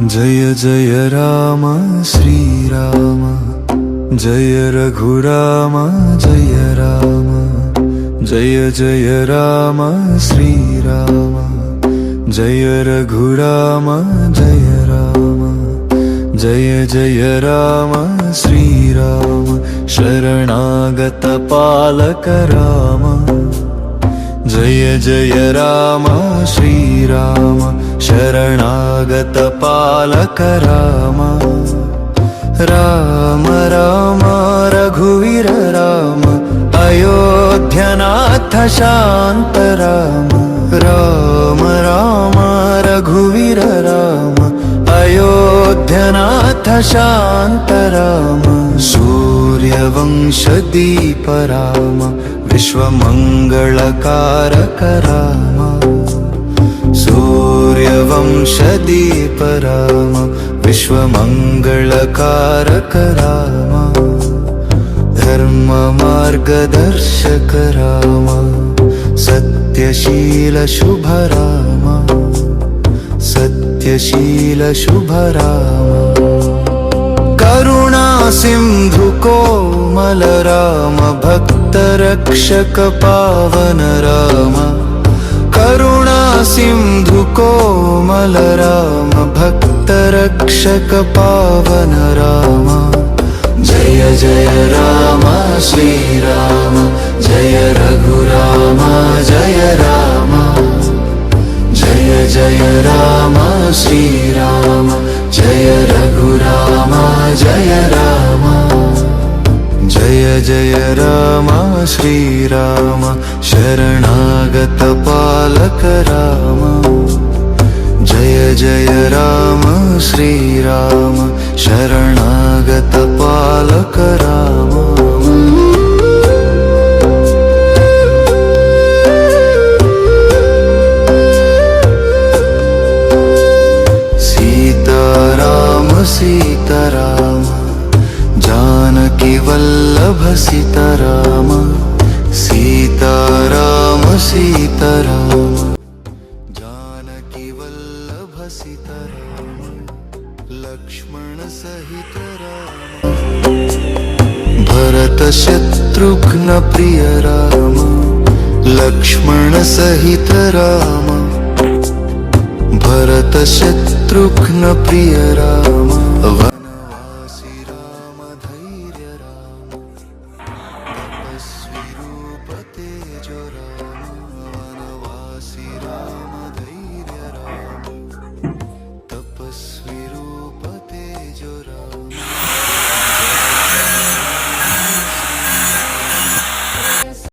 जय जय राम श्रीराम, जय रघुराम जय राम। जय जय राम श्रीराम, जय रघुराम जय राम। जय जय राम श्रीराम, शरणागत पालक राम। जय जय राम श्रीराम, शरणागत पालक राम। राम राम रघुवीर राम, अयोध्यानाथ शांत राम। राम राम रघुवीर राम, अयोध्यानाथ शांत राम। सूर्यवंश दीप राम, विश्वमंगलकारक राम। सूर्यवंश दीप राम, विश्वमंगलकारक राम। धर्म मार्गदर्शक राम, सत्यशील शुभ राम। सत्यशील शुभ राम। करुणा सिंधु कोमल राम, भक्त रक्षक पावन राम। करुणा सिंधु कोमल राम, भक्त रक्षक पावन राम। जय जय राम श्रीराम, जय रघुराम जय राम। जय जय राम श्रीराम, जय रघुराम जय राम। जय जय राम श्रीराम, शरणागत पालक राम। जय जय राम श्रीराम, शरणागत पालक राम। सीताराम, जानकी वल्लभ सीताराम। सीताराम सीताराम, जानकी वल्लभ सीताराम। लक्ष्मण सहित राम, भरत शत्रुघ्न प्रिय राम। लक्ष्मण सहित राम, भरत शत्रुघ्न प्रिय राम। वनवासी राम धैर्य राम, तपस्वी रूप तेज राम। वनवासी